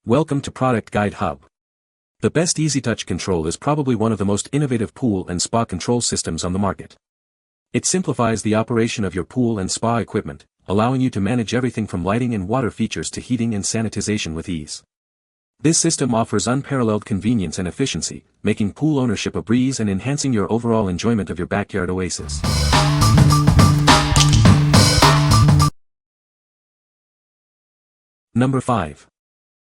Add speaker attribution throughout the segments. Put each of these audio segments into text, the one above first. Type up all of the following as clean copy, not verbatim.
Speaker 1: Welcome to Product Guide Hub. The best EasyTouch control is probably one of the most innovative pool and spa control systems on the market. It simplifies the operation of your pool and spa equipment, allowing you to manage everything from lighting and water features to heating and sanitization with ease. This system offers unparalleled convenience and efficiency, making pool ownership a breeze and enhancing your overall enjoyment of your backyard oasis. Number 5.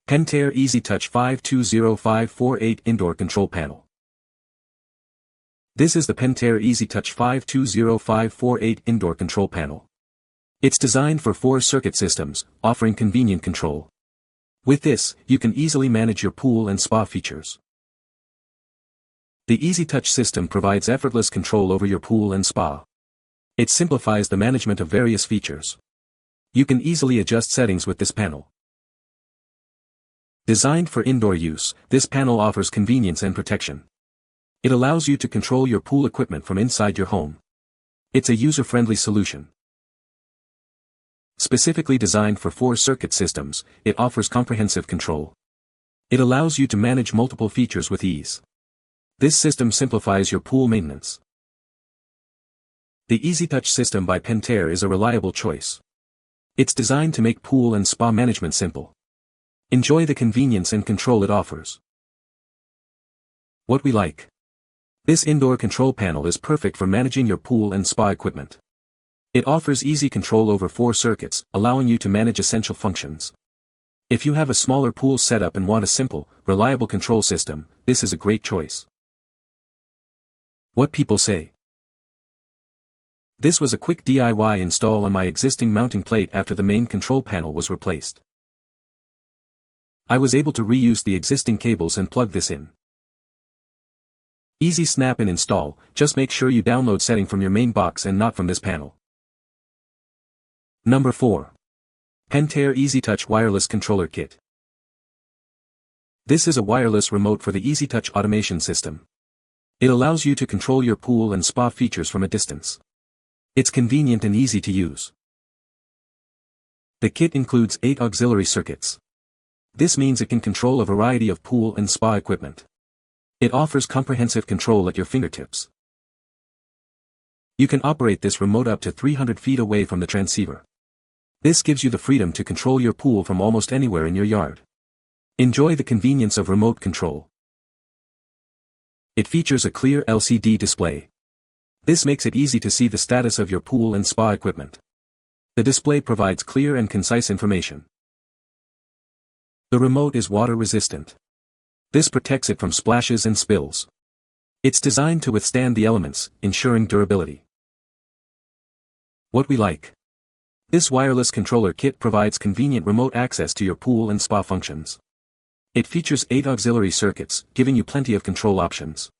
Speaker 1: Pentair EasyTouch 520548 Indoor Control Panel. This is the Pentair EasyTouch 520548 Indoor Control Panel. It's designed for 4-circuit systems, offering convenient control. With this, you can easily manage your pool and spa features. The EasyTouch system provides effortless control over your pool and spa. It simplifies the management of various features. You can easily adjust settings with this panel. Designed for indoor use, this panel offers convenience and protection. It allows you to control your pool equipment from inside your home. It's a user-friendly solution. Specifically designed for 4-circuit systems, it offers comprehensive control. It allows you to manage multiple features with ease. This system simplifies your pool maintenance. The EasyTouch system by Pentair is a reliable choice. It's designed to make pool and spa management simple. Enjoy the convenience and control it offers. What we like. This indoor control panel is perfect for managing your pool and spa equipment. It offers easy control over 4 circuits, allowing you to manage essential functions. If you have a smaller pool setup and want a simple, reliable control system, this is a great choice. What people say. This was a quick DIY install on my existing mounting plate after the main control panel was replaced. I was able to reuse the existing cables and plug this in. Easy snap and install, just make sure you download setting from your main box and not from this panel. Number 4. Pentair EasyTouch Wireless Controller Kit. This is a wireless remote for the EasyTouch automation system. It allows you to control your pool and spa features from a distance. It's convenient and easy to use. The kit includes 8 auxiliary circuits. This means it can control a variety of pool and spa equipment. It offers comprehensive control at your fingertips. You can operate this remote up to 300 feet away from the transceiver. This gives you the freedom to control your pool from almost anywhere in your yard. Enjoy the convenience of remote control. It features a clear LCD display. This makes it easy to see the status of your pool and spa equipment. The display provides clear and concise information. The remote is water resistant. This protects it from splashes and spills. It's designed to withstand the elements, ensuring durability. What we like. This wireless controller kit provides convenient remote access to your pool and spa functions. It features 8 auxiliary circuits, giving you plenty of control options.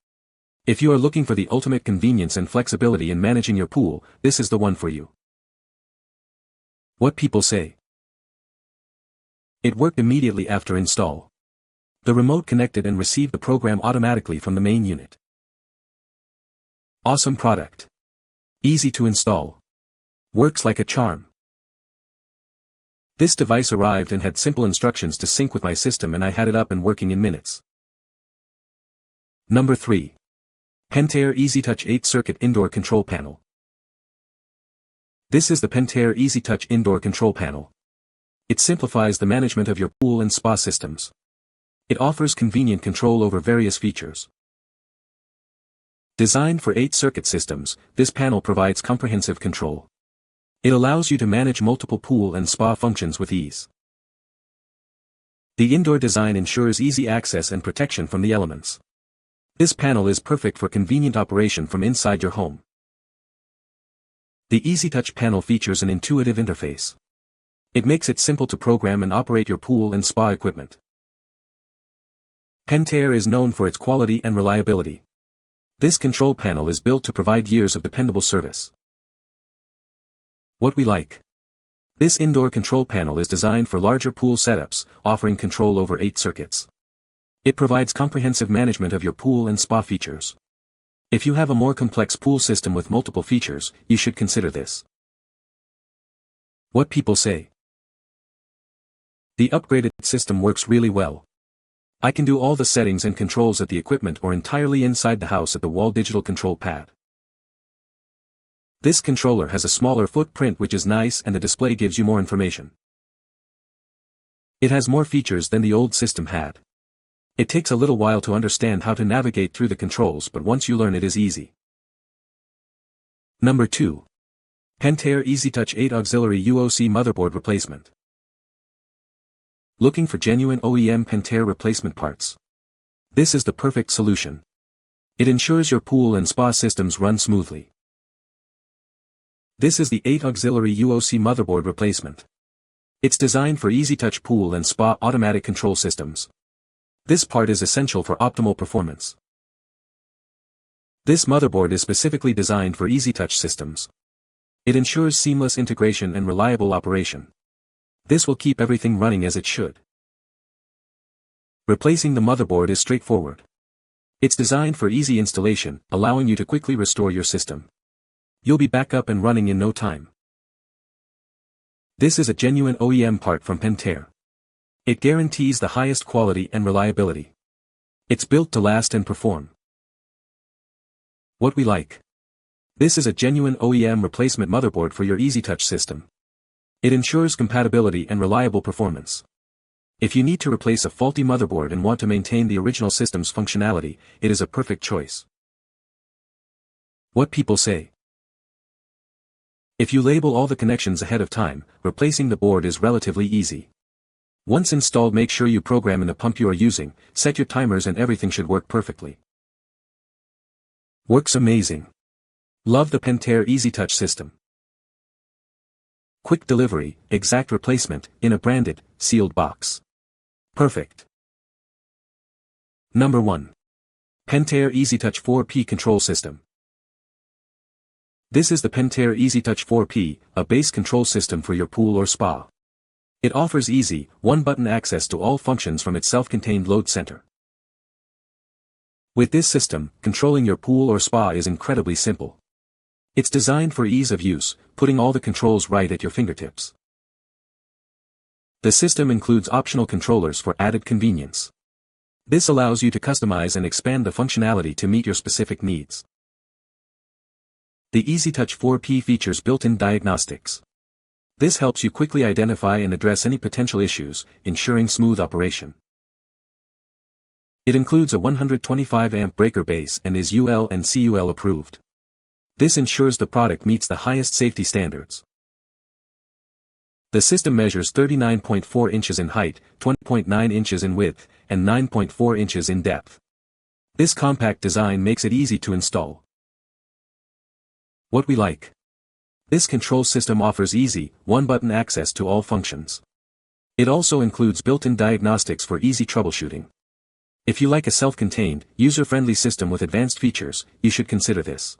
Speaker 1: If you are looking for the ultimate convenience and flexibility in managing your pool, this is the one for you. What people say. It worked immediately after install. The remote connected and received the program automatically from the main unit. Awesome product. Easy to install. Works like a charm. This device arrived and had simple instructions to sync with my system, and I had it up and working in minutes. Number 3. Pentair EasyTouch 8-circuit Indoor Control Panel. This is the Pentair EasyTouch Indoor Control Panel. It simplifies the management of your pool and spa systems. It offers convenient control over various features. Designed for 8-circuit systems, this panel provides comprehensive control. It allows you to manage multiple pool and spa functions with ease. The indoor design ensures easy access and protection from the elements. This panel is perfect for convenient operation from inside your home. The EasyTouch panel features an intuitive interface. It makes it simple to program and operate your pool and spa equipment. Pentair is known for its quality and reliability. This control panel is built to provide years of dependable service. What we like. This indoor control panel is designed for larger pool setups, offering control over 8 circuits. It provides comprehensive management of your pool and spa features. If you have a more complex pool system with multiple features, you should consider this. What people say. The upgraded system works really well. I can do all the settings and controls at the equipment or entirely inside the house at the wall digital control pad. This controller has a smaller footprint which is nice, and the display gives you more information. It has more features than the old system had. It takes a little while to understand how to navigate through the controls, but once you learn it is easy. Number 2. Pentair EasyTouch 8 Auxiliary UOC Motherboard Replacement. Looking for genuine OEM Pentair replacement parts? This is the perfect solution. It ensures your pool and spa systems run smoothly. This is the 8 Auxiliary UOC Motherboard Replacement. It's designed for EasyTouch pool and spa automatic control systems. This part is essential for optimal performance. This motherboard is specifically designed for EasyTouch systems. It ensures seamless integration and reliable operation. This will keep everything running as it should. Replacing the motherboard is straightforward. It's designed for easy installation, allowing you to quickly restore your system. You'll be back up and running in no time. This is a genuine OEM part from Pentair. It guarantees the highest quality and reliability. It's built to last and perform. What we like. This is a genuine OEM replacement motherboard for your EasyTouch system. It ensures compatibility and reliable performance. If you need to replace a faulty motherboard and want to maintain the original system's functionality, it is a perfect choice. What people say. If you label all the connections ahead of time, replacing the board is relatively easy. Once installed, make sure you program in the pump you are using, set your timers, and everything should work perfectly. Works amazing. Love the Pentair EasyTouch system. Quick delivery, exact replacement, in a branded, sealed box. Perfect. Number 1. Pentair EasyTouch 4P Control System. This is the Pentair EasyTouch 4P, a base control system for your pool or spa. It offers easy, one-button access to all functions from its self-contained load center. With this system, controlling your pool or spa is incredibly simple. It's designed for ease of use, putting all the controls right at your fingertips. The system includes optional controllers for added convenience. This allows you to customize and expand the functionality to meet your specific needs. The EasyTouch 4P features built-in diagnostics. This helps you quickly identify and address any potential issues, ensuring smooth operation. It includes a 125 amp breaker base and is UL and CUL approved. This ensures the product meets the highest safety standards. The system measures 39.4 inches in height, 20.9 inches in width, and 9.4 inches in depth. This compact design makes it easy to install. What we like. This control system offers easy, one-button access to all functions. It also includes built-in diagnostics for easy troubleshooting. If you like a self-contained, user-friendly system with advanced features, you should consider this.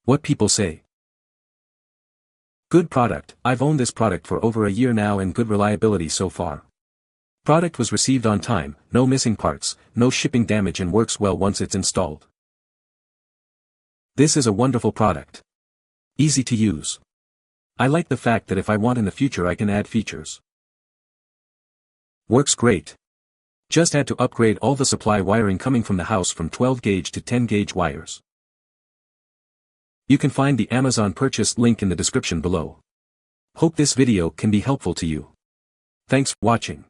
Speaker 1: What people say. Good product. I've owned this product for over a year now and good reliability so far. Product was received on time, no missing parts, no shipping damage, and works well once it's installed. This is a wonderful product. Easy to use. I like the fact that if I want in the future I can add features. Works great. Just had to upgrade all the supply wiring coming from the house from 12 gauge to 10 gauge wires. You can find the Amazon purchase link in the description below. Hope this video can be helpful to you. Thanks for watching.